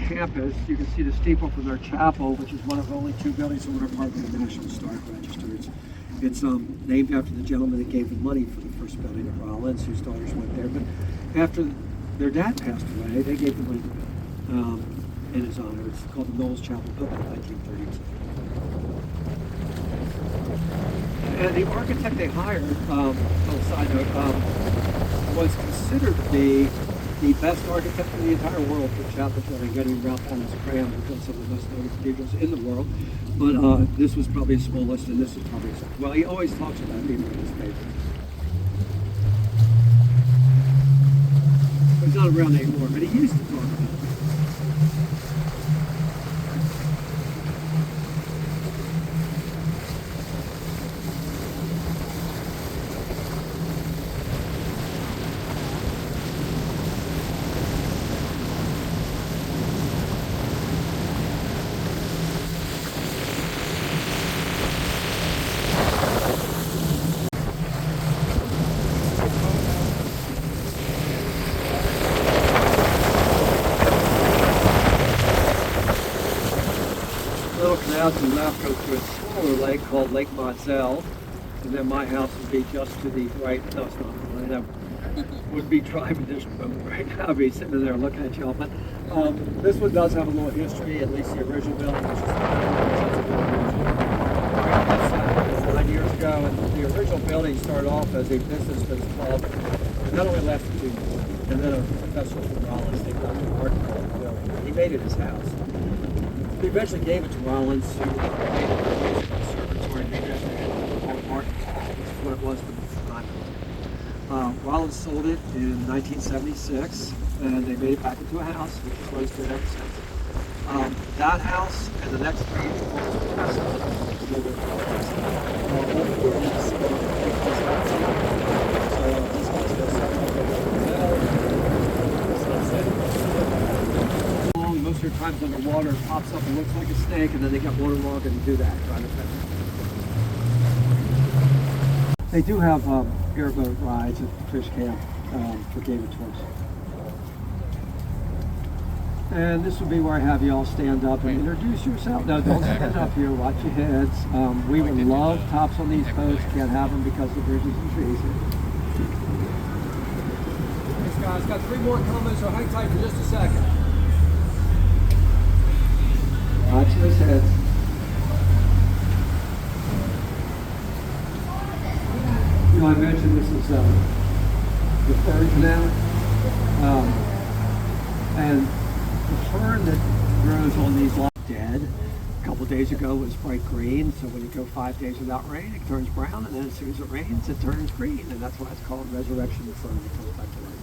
campus. You can see the steeple from their chapel, which is one of only 2 buildings in Winter Park in the National Historic Register. It's named after the gentleman that gave the money for the first building of Rollins, whose daughters went there. But after their dad passed away, they gave the money to Bill in his honor. It's called the Knowles Chapel, built in 1932. And the architect they hired, little side note, was considered to be the best architect in the entire world for chapel building, getting Ralph Adams Cram, who built some of the most noted cathedrals in the world. But this was probably his smallest, and this is probably his, well, he always talks about it even in his papers. He's not around anymore, but he used to talk about it. Canal to the left goes to a smaller lake called Lake Moselle, and then my house would be just to the right. No, it's not right. I would be driving this boat right now. I'd be sitting there looking at y'all. But this one does have a little history, at least the original building, which is 9 years ago. And the original building started off as a businessman's club. And that only lasted 2 years. And then a professor from Rollins, they got the art building. He made it his house. He eventually gave it to Rollins, who made it a conservatory, and maybe after art, that's what it was for the time. Rollins sold it in 1976, and they made it back into a house, which is what it's been ever since. That house and the next 3 floors most of your times underwater, it pops up and looks like a snake, and then they got waterlogged and do that. They do have airboat rides at the fish camp for David tours. And this would be where I have you all stand up and introduce yourself. No, don't stand up here. Watch your heads. We would love tops on these boats. Can't have them because of bridges and trees. Thanks, guys. Got 3 more comments, so hang tight for just a second. Watch those heads. You know, I mentioned this is the 3rd canal. And the fern that grows on these lots dead. A couple days ago it was bright green, so when you go 5 days without rain, it turns brown, and then as soon as it rains, it turns green, and that's why it's called resurrection fern. It comes back to life.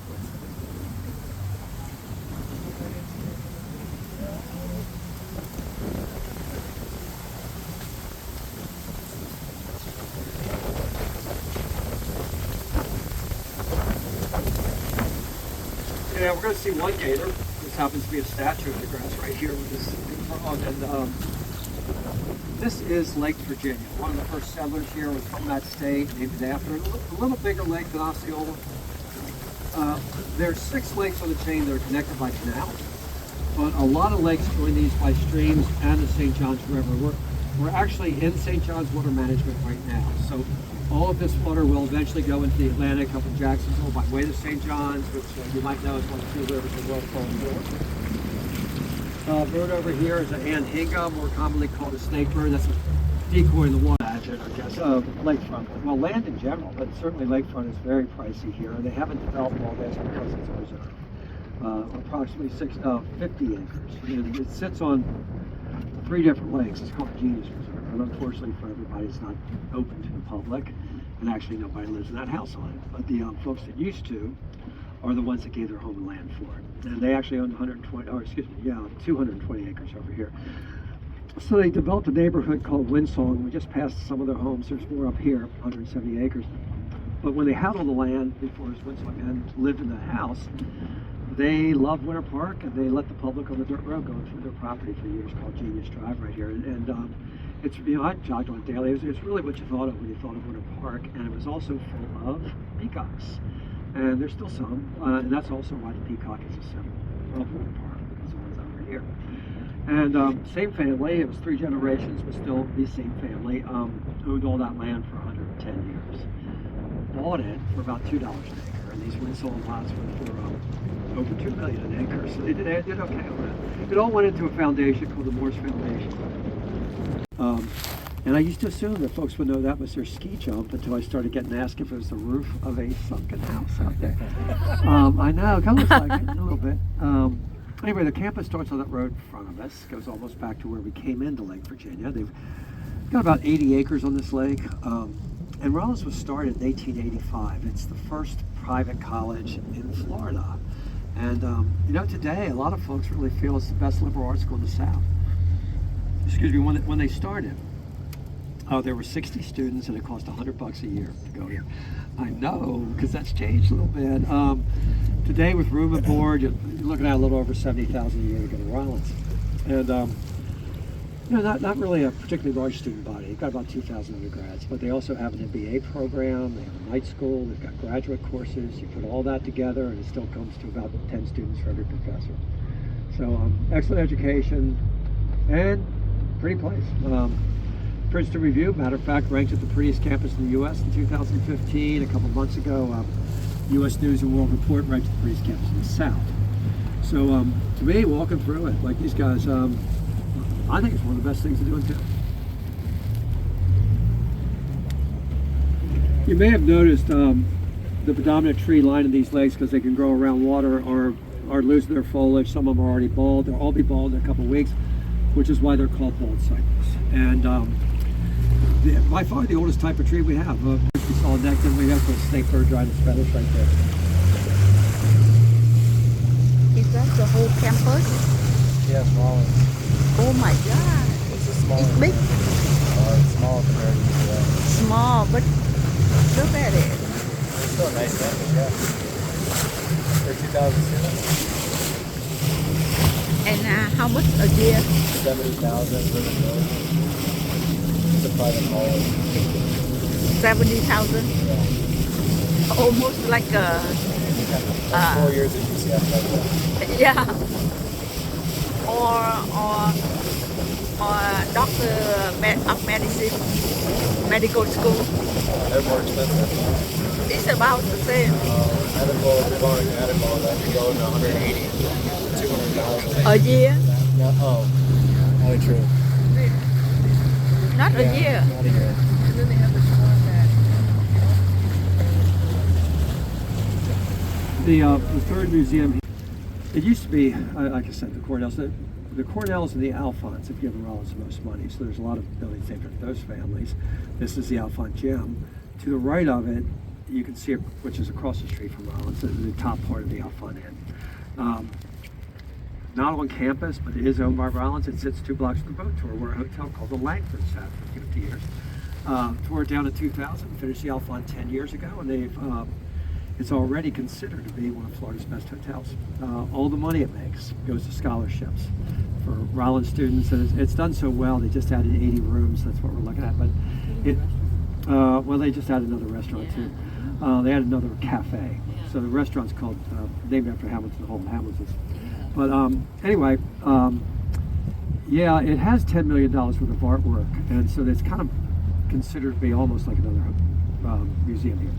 Yeah, we're going to see one gator. This happens to be a statue in the grass right here with this big frog. And this is Lake Virginia. One of the first settlers here was from that state, named it after a little bigger lake than Osceola. There's 6 lakes on the chain that are connected by canals, but a lot of lakes join these by streams and the St. Johns River. We're actually in St. Johns water management right now. So all of this water will eventually go into the Atlantic up in Jacksonville by way to St. Johns, which you might know is one of the 2 rivers in the world called the bird over here is an anhinga, more commonly called a snake bird. That's a decoy in the water, I guess. Lakefront. Well, land in general, but certainly lakefront is very pricey here. They haven't developed all this because it's a reserve. Approximately 50 acres. And it sits on 3 different lakes. It's called Genius Reserve, and unfortunately for everybody, it's not open to the public, and actually nobody lives in that house on it. But the folks that used to are the ones that gave their home and land for it, and they actually owned 220 acres over here. So they developed a neighborhood called Windsong. We just passed some of their homes. There's more up here, 170 acres. But when they had all the land before it was Windsong and lived in the house, they loved Winter Park, and they let the public on the dirt road go through their property for years, called Genius Drive right here. And it's, you know, I jogged on it daily. It's really what you thought of when you thought of Winter Park, and it was also full of peacocks. And there's still some, and that's also why the peacock is a symbol of Winter Park, because the one's over here. And same family, it was 3 generations, but still the same family, owned all that land for 110 years. Bought it for about $2 an acre, and these leasehold lots were for over $2 million an acre, so they did okay on it. It all went into a foundation called the Morse Foundation. And I used to assume that folks would know that was their ski jump until I started getting asked if it was the roof of a sunken house out there. I know, it kind of looks like it a little bit. Anyway, the campus starts on that road in front of us, goes almost back to where we came into Lake Virginia. They've got about 80 acres on this lake. And Rollins was started in 1885. It's the first private college in Florida. And you know, today a lot of folks really feel it's the best liberal arts school in the South. Excuse me, when they started, there were 60 students and it cost $100 a year to go here. I know, because that's changed a little bit. Today with room and board, you're looking at a little over $70,000 a year to go to Rollins. And you know, not really a particularly large student body. They've got about 2,000 undergrads, but they also have an MBA program, they have a night school, they've got graduate courses. You put all that together and it still comes to about 10 students for every professor. So excellent education and pretty place. Princeton Review, matter of fact, ranked it the prettiest campus in the U.S. in 2015. A couple months ago, U.S. News and World Report ranked it the prettiest campus in the South. So to me, walking through it, like these guys, I think it's one of the best things to do in town. You may have noticed the predominant tree line in these lakes, because they can grow around water, are losing their foliage. Some of them are already bald. They'll all be bald in a couple of weeks, which is why they're called bald cypress. And by far the oldest type of tree we have. We saw next, and we have the snake bird drying its feathers right there. Is that the whole campus? Yeah, Rollins. Oh my God! It's a small. It's big. It's small compared to the Small, but look at it. It's still a nice campus, yeah. For 2,000 students. And how much a year? 70,000 living village. It's a private college. 70,000. Yeah. Almost like a. 4 years at UCF. Yeah. Or doctor of medicine, medical school. They're more expensive. It's about the same. Medical, if you're going to medical, that could go to 180, 200,000. A year? No, oh, only true. Not a year. Not a year. The third museum, it used to be, like I said, the Cornells. The Cornells and the Alphons have given Rollins the most money, so there's a lot of buildings named after those families. This is the Alphon Gym. To the right of it, you can see it, which is across the street from Rollins, the top part of the Alphon Inn. Not on campus, but it is owned by Rollins. It sits 2 blocks from the boat tour, where a hotel called the Langford sat for 50 years. Tore it down in 2000, finished the Alphon 10 years ago, and it's already considered to be one of Florida's best hotels. All the money it makes goes to scholarships for Rollins students, and it's done so well. They just added 80 rooms. That's what we're looking at. But well, they just added another restaurant too. They added another cafe. So the restaurant's called named after Hamilton, home Hamilton's. But anyway, yeah, it has $10 million worth of artwork, and so it's kind of considered to be almost like another museum here.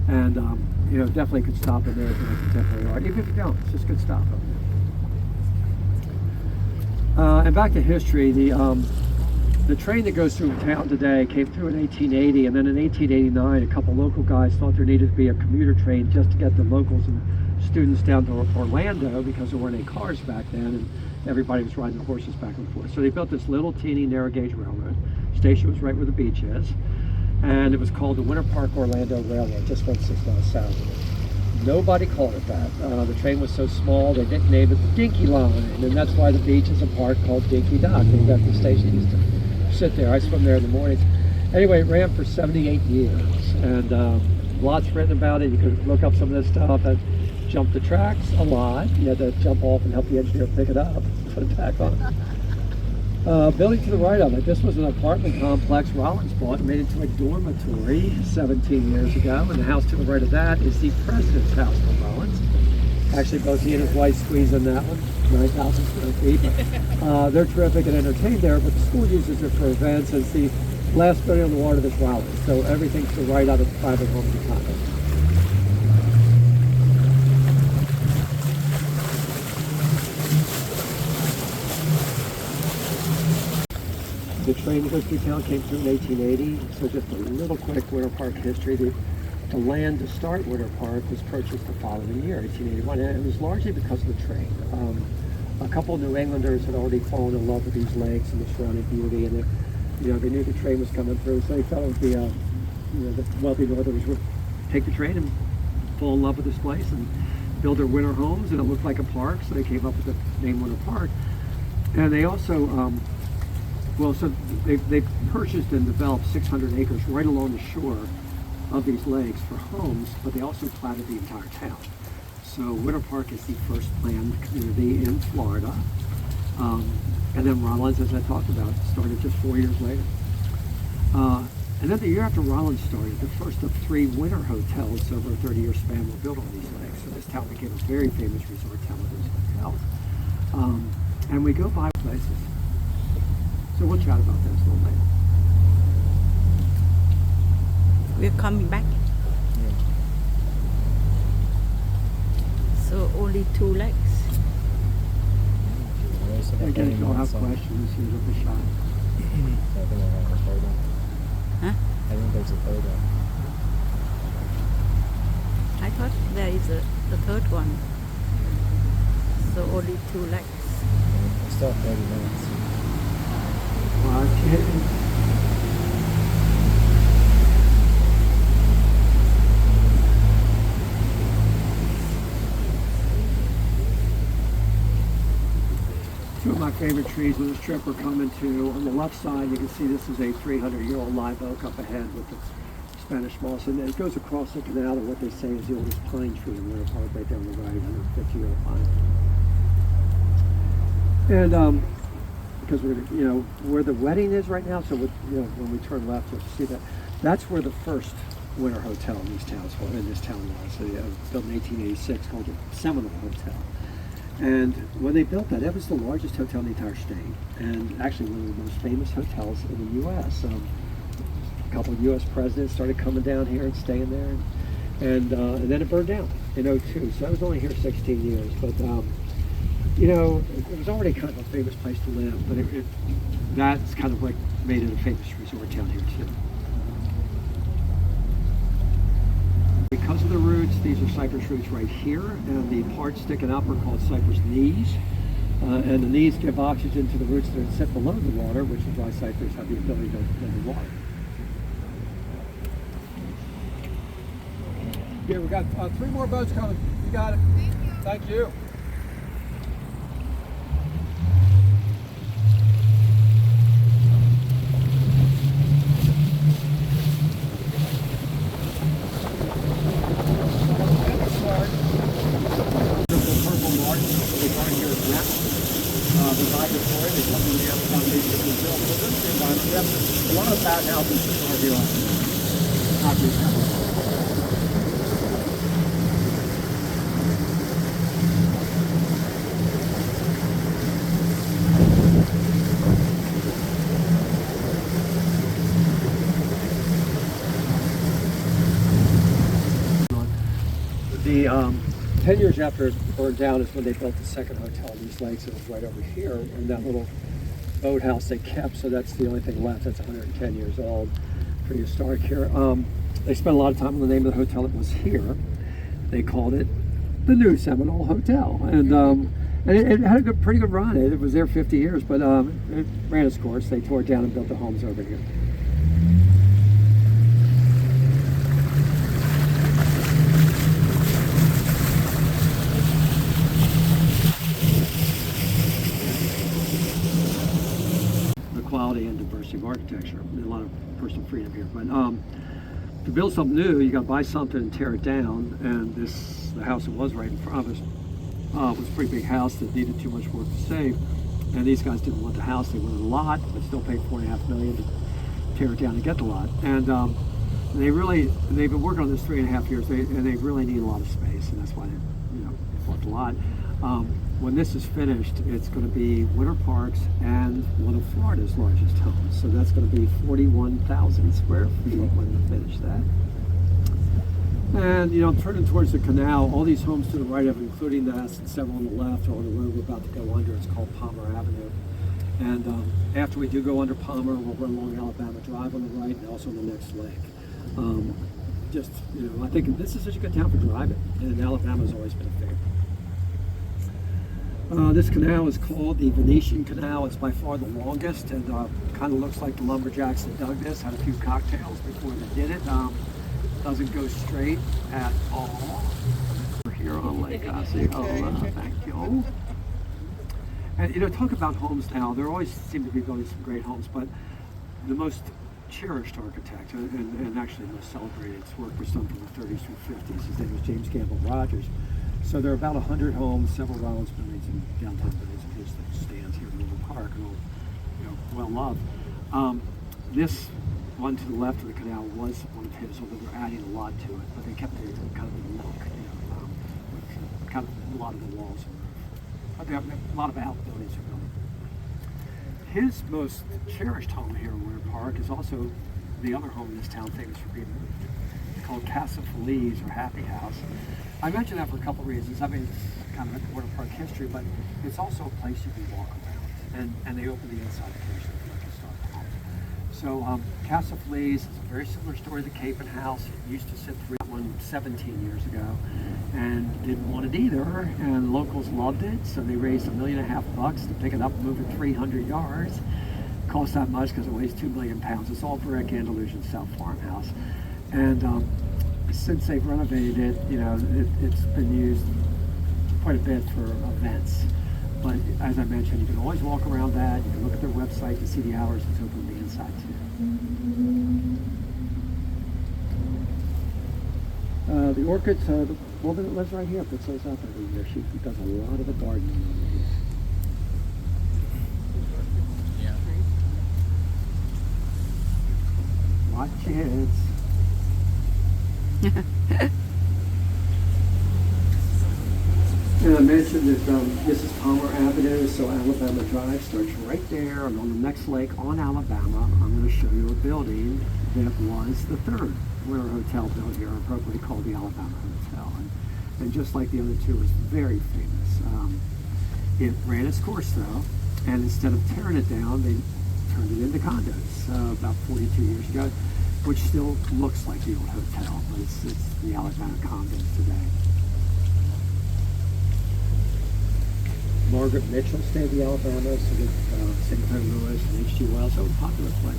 And you know, definitely could stop in there for contemporary art. Even if you don't, it's just good stuff up there. And back to history, the train that goes through town today came through in 1880, and then in 1889, a couple local guys thought there needed to be a commuter train just to get the locals and students down to Orlando, because there weren't any cars back then, and everybody was riding horses back and forth. So they built this little teeny narrow gauge railroad. Station was right where the beach is. And it was called the Winter Park Orlando Railroad, just went 6 miles south. Nobody called it that. The train was so small, they didn't name it the Dinky Line, and that's why the beach is a park called Dinky Dock. Named after the station. Used to sit there. I swim there in the mornings. Anyway, it ran for 78 years, and lots written about it. You could look up some of this stuff. And jumped the tracks a lot. You had to jump off and help the engineer pick it up, put it back on. Building to the right of it, this was an apartment complex Rollins bought and made into a dormitory 17 years ago, and the house to the right of that is the president's house for Rollins. Actually, both he and his wife squeeze in that one. 9,000 square feet. They're terrific and entertained there, but the school uses it for events. It's the last building on the water that's Raleigh, so everything's to the right out of private homes and condos. The train that goes through town came through in 1880, so just a little quick Winter Park history. The land to start Winter Park was purchased the following year, 1881, and it was largely because of the train. A couple of New Englanders had already fallen in love with these lakes and the surrounding beauty, and they knew the train was coming through, so they felt it would be the wealthy Northerners would take the train and fall in love with this place and build their winter homes, and it looked like a park, so they came up with the name Winter Park. And they also they purchased and developed 600 acres right along the shore of these lakes for homes, but they also platted the entire town. So Winter Park is the first planned community in Florida. And then Rollins, as I talked about, started just 4 years later. And then the year after Rollins started, the first of 3 winter hotels over a 30-year span were built on these lakes. So this town became a very famous resort town with those hotels. And we go by places. So we'll chat about this a little later. We're coming back. So only 2 legs. Again, if you'll have questions, here's a shot. Huh? I think there's a third one. I thought there is the third one. So only 2 legs. We still have 30 minutes. Two of my favorite trees on this trip we're coming to. On the left side, you can see this is a 300-year-old live oak up ahead with the Spanish moss, and it goes across the canal to what they say is the oldest pine tree in Winter Park, right there on the right, 150-year-old pine. And because where the wedding is right now, so when we turn left, you'll see that. That's where the first winter hotel in this town was. So, built in 1886, called the Seminole Hotel. And when they built that, it was the largest hotel in the entire state, and actually one of the most famous hotels in the U.S. A couple of U.S. presidents started coming down here and staying there, and then it burned down in '02. So I was only here 16 years, but it was already kind of a famous place to live, but that's kind of like made it a famous resort town here too. Because of the roots, these are cypress roots right here, and the parts sticking up are called cypress knees. And the knees give oxygen to the roots that sit below the water, which is why cypress have the ability to live in water. Yeah, we got 3 more boats coming. You got it. Thank you. A lot of bad houses are here. Not these houses. The 10 years after it burned down is when they built the second hotel in these lakes. It was right over here, and that little boathouse they kept, so that's the only thing left. That's 110 years old. Pretty historic here. They spent a lot of time on the name of the hotel that was here. They called it the New Seminole Hotel, and it had a pretty good run. It was there 50 years, but it ran its course. They tore it down and built the homes over here. Quality and diversity of architecture. There's a lot of personal freedom here, but to build something new, you got to buy something and tear it down. And the house that was right in front of us was a pretty big house that needed too much work to save. And these guys didn't want the house; they wanted a lot, but still paid $4.5 million to tear it down and get the lot. And they've been working on this 3.5 years, and they really need a lot of space, and that's why they bought the lot. when this is finished, it's going to be Winter Park's and one of Florida's largest homes. So that's going to be 41,000 square feet when we finish that. And, you know, I'm turning towards the canal. All these homes to the right of it, including this and several on the left, are on the road we're about to go under. It's called Palmer Avenue. And after we do go under Palmer, we'll run along Alabama Drive on the right and also on the next leg. Just, you know, I think this is such a good town for driving, and Alabama's always been a favorite. This canal is called the Venetian Canal. It's by far the longest, and kind of looks like the lumberjacks that dug this had a few cocktails before they did it. Doesn't go straight at all. We're here on Lake Osceola. Thank you. And you know, talk about homes now. There always seem to be building some great homes, but the most cherished architect and actually most celebrated, it's worked with some from the 30s through 50s. His name was James Gamble Rogers. So there are about 100 homes, several Rollins buildings and downtown buildings of his that stands here in Little Park, and all, you know, well loved. This one to the left of the canal was one of his, although they're adding a lot to it, but they kept it kind of the look, you know, with kind of a lot of the walls and roof. But they have a lot of outbuildings are building. His most cherished home here in Winter Park is also the other home in this town famous for being moved. It's called Casa Feliz, or Happy House. I mention that for a couple of reasons. I mean, it's kind of a Winter Park history, but it's also a place you can walk around. And they open the inside occasionally for like a start home. So Casa Feliz is a very similar story to the Capon House. It used to sit through that one 17 years ago and didn't want it either. And locals loved it, so they raised $1.5 million to pick it up and move it 300 yards. Cost that much because it weighs 2 million pounds. It's all brick Andalusian South farmhouse. And since they've renovated it, you know, it's been used quite a bit for events. But as I mentioned, you can always walk around that. You can look at their website to see the hours it's open on the inside too. The orchids, the woman that lives right here puts those up every year. She does a lot of the gardening over here. Yeah. Watch kids. And I mentioned that this is Palmer Avenue, so Alabama Drive starts right there. And on the next lake on Alabama, I'm going to show you a building that was the third Winter Hotel built here, appropriately called the Alabama Hotel. And just like the other two, it was very famous. It ran its course though, and instead of tearing it down, they turned it into condos about 42 years ago, which still looks like the old hotel, but it's the Alabama condos today. Margaret Mitchell stayed at the Alabama, so did St. Clair Lewis and H.G. Wells. So it was a popular place.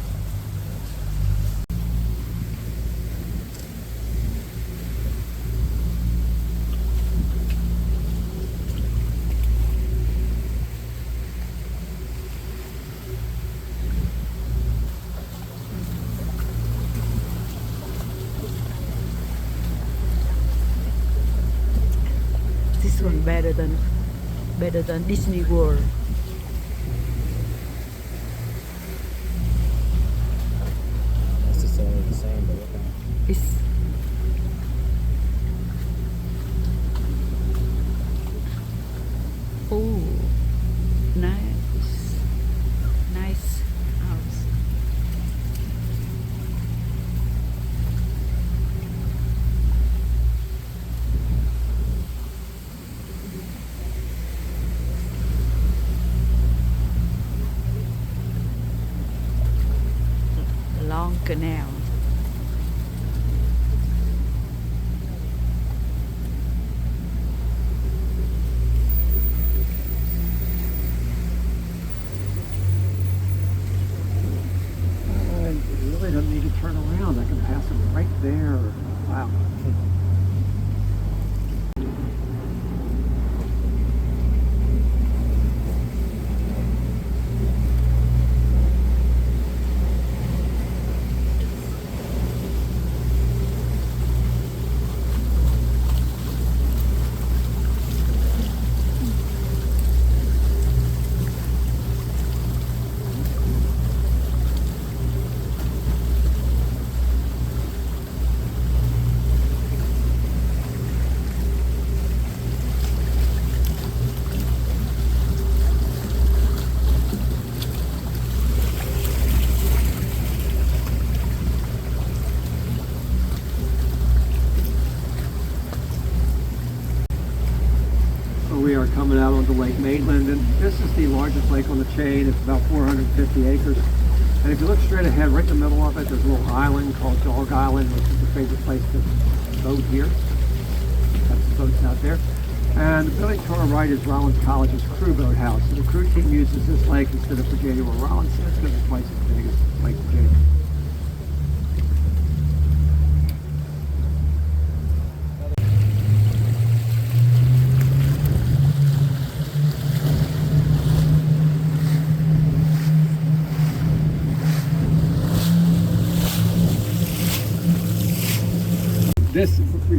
This one better than Disney World. Necessarily the same, but okay. It's oh, nice house. Long canal. You really don't need to turn around. I can pass them right there. Wow. Lake Maitland, and this is the largest lake on the chain. It's about 450 acres. And if you look straight ahead, right in the middle of it, there's a little island called Dog Island, which is the favorite place to boat here. That's the boats out there. And the building to our right is Rollins College's crew boat house. So the crew team uses this lake instead of Virginia where Rollins is, because it's twice as big as Lake Virginia.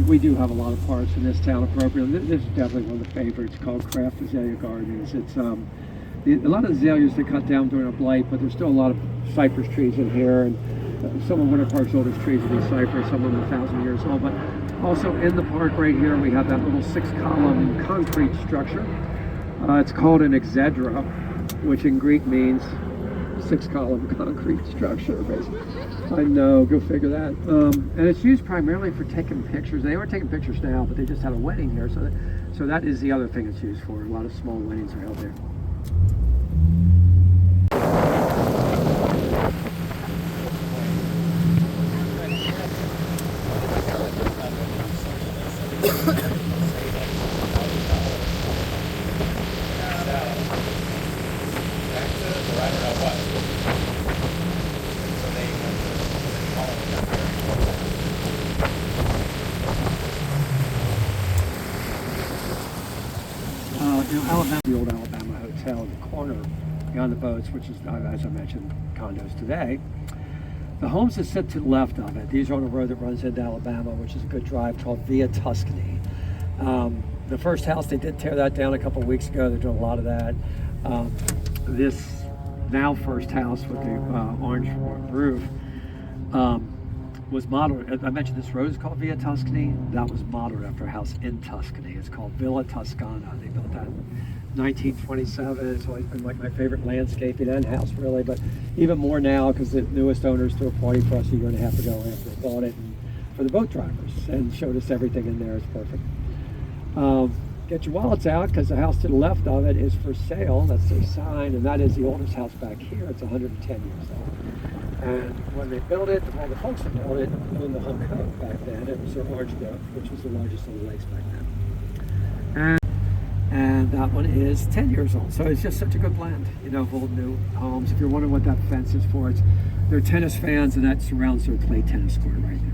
We do have a lot of parks in this town appropriately. This is definitely one of the favorites, called Craft Azalea Gardens. It's a lot of azaleas they cut down during a blight, but there's still a lot of cypress trees in here, and some of Winter Park's oldest trees will be cypress, some of them 1,000 years old. But also in the park right here, we have that little 6-column concrete structure. It's called an exedra, which in Greek means 6-column concrete structure, basically. I know, go figure that. And it's used primarily for taking pictures. They are taking pictures now, but they just had a wedding here, so that is the other thing it's used for. A lot of small weddings are held there. Alabama, the old Alabama Hotel in the corner beyond the boats, which is, as I mentioned, condos today. The homes that sit to the left of it, these are on a road that runs into Alabama, which is a good drive, called Via Tuscany. The first house, they did tear that down a couple of weeks ago. They're doing a lot of that. This now first house with the orange roof was modeled, I mentioned this road is called Via Tuscany. That was modeled after a house in Tuscany. It's called Villa Toscana. They built that in 1927. It's always been like my favorite landscaping and house, really, but even more now because the newest owners threw a party for us a year and a half ago after they bought it, and for the boat drivers, and showed us everything in there. It's perfect. Get your wallets out, because the house to the left of it is for sale. That's their sign, and that is the oldest house back here. It's 110 years old. And when they built it, all the folks that built it owned the Hunk Cove back then. It was their orange grove, which was the largest of the lakes back then. And that one is 10 years old. So it's just such a good blend, you know, of old and new homes. If you're wondering what that fence is for, they're tennis fans, and that surrounds their clay tennis court right there.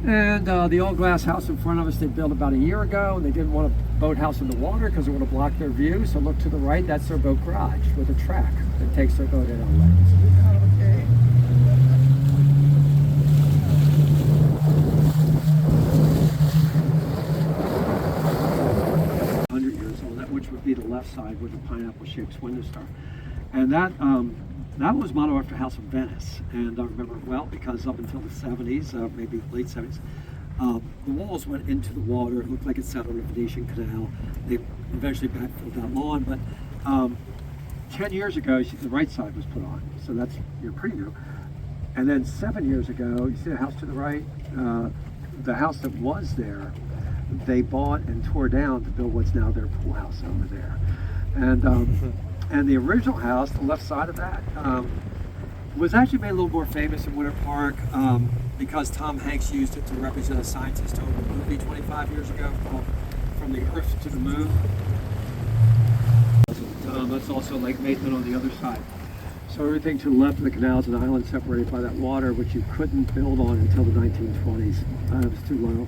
And the old glass house in front of us, they built about a year ago, and they didn't want a boathouse in the water because it would have blocked their view. So look to the right, that's their boat garage with a track that takes their boat in on legs. 100 years old, which would be the left side with the pineapple-shaped window star. And that was modeled after House of Venice, and I remember it well because up until the 70s, maybe late 70s, the walls went into the water. It looked like it sat on the Venetian Canal. They eventually backfilled that lawn, but 10 years ago, the right side was put on, so that's pretty new. And then 7 years ago, you see the house to the right? The house that was there, they bought and tore down to build what's now their pool house over there. And the original house, the left side of that, was actually made a little more famous in Winter Park because Tom Hanks used it to represent a scientist over a movie 25 years ago called From the Earth to the Moon. That's also Lake Maitland on the other side. So everything to the left of the canal is an island separated by that water, which you couldn't build on until the 1920s. It was too low.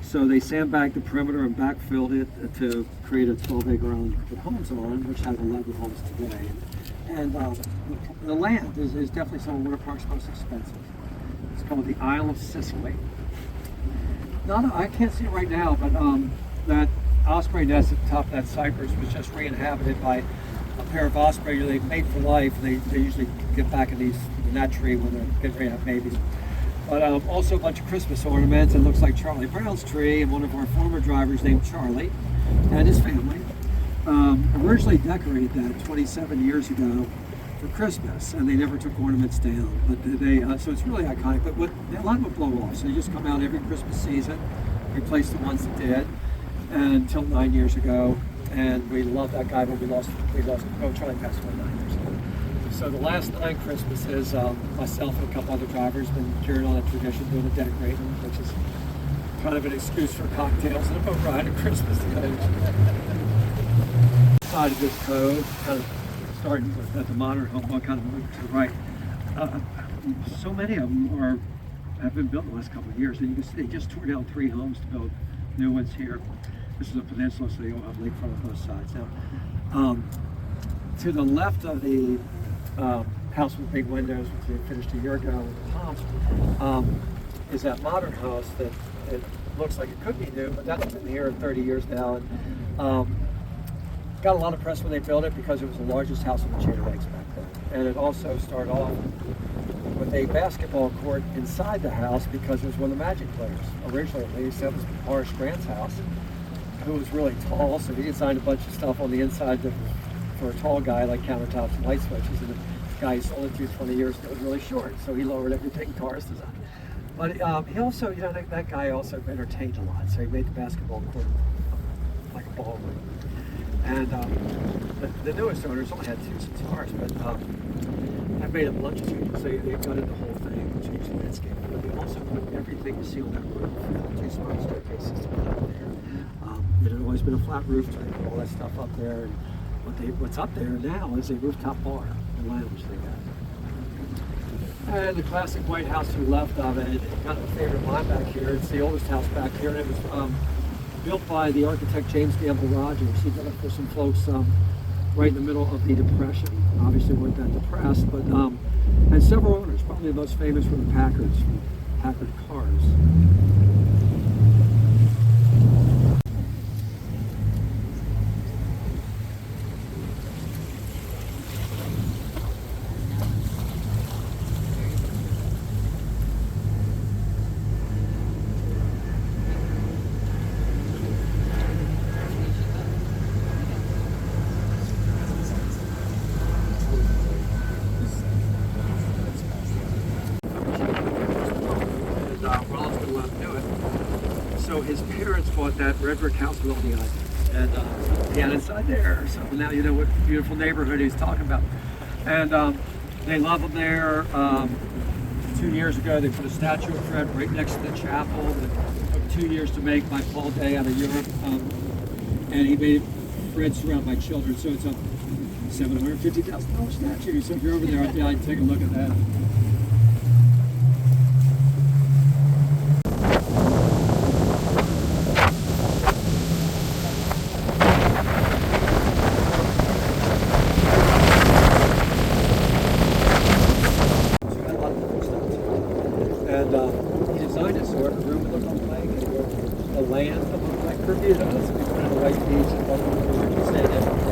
So they sandbagged the perimeter and backfilled it to create a 12-acre island to put homes on, which has 11 homes today. And the land is definitely some of Winter Park's most expensive. It's called the Isle of Sicily. I can't see it right now, but that osprey nest at the top of that cypress was just re-inhabited by a pair of osprey. They mate for life. They usually get back in that tree when they're getting ready to have babies. But also a bunch of Christmas ornaments. It looks like Charlie Brown's tree, and one of our former drivers named Charlie and his family originally decorated that 27 years ago for Christmas, and they never took ornaments down. But so it's really iconic. But a lot of them blow off, so they just come out every Christmas season, replace the ones that did. until 9 years ago. And we loved that guy, but we lost Charlie passed away 9 years ago. So the last 9 Christmases, myself and a couple other drivers been carrying on a tradition, doing a decorating, which is kind of an excuse for cocktails and a boat ride at Christmas together. Side of this cove, kind of starting with at the modern home, one kind of moving to the right. So many of them have been built in the last couple of years. And you can see they just tore down 3 homes to build new ones here. This is a peninsula, so you all have lakefront on both sides. Now, to the left of the house with big windows, which they finished a year ago with the palms, is that modern house that it looks like it could be new, but that's been here 30 years now. And, got a lot of press when they built it because it was the largest house in the chain of lakes back then. And it also started off with a basketball court inside the house because it was one of the Magic players. Originally, they said it was Horace Grant's house, who was really tall, so he designed a bunch of stuff on the inside for a tall guy, like countertops and light switches. And the guy sold it to 20 years and it was really short, so he lowered everything Horace designed. But he also, you know, that guy also entertained a lot, so he made the basketball court like a ballroom. And the newest owners only had 2 since ours, but I've made a bunch of changes. They gutted the whole thing, changed the landscape, but they also put everything to seal that roof. 2 smart staircases to put up there. It had always been a flat roof, so they put all that stuff up there. And what's up there now is a rooftop bar and lounge they got. And the classic white house to the left of it, kind of a favorite of mine back here. It's the oldest house back here, and it was built by the architect James Gamble Rogers. He built it for some folks right in the middle of the Depression. Obviously weren't that depressed, but had several owners. Probably the most famous were the Packards, from Packard Cars. So his parents bought that red brick house with all the ivy, and he had inside there. So now you know what beautiful neighborhood he's talking about. And they love him there. 2 years ago, they put a statue of Fred right next to the chapel. It took 2 years to make by Paul Day out of Europe, and he made Fred surrounded by children. So it's a $750,000 statue. So if you're over there, I'd take a look at that. He designed it so every room would look like the land would look like Bermuda. So we put in a white beach and stayed in.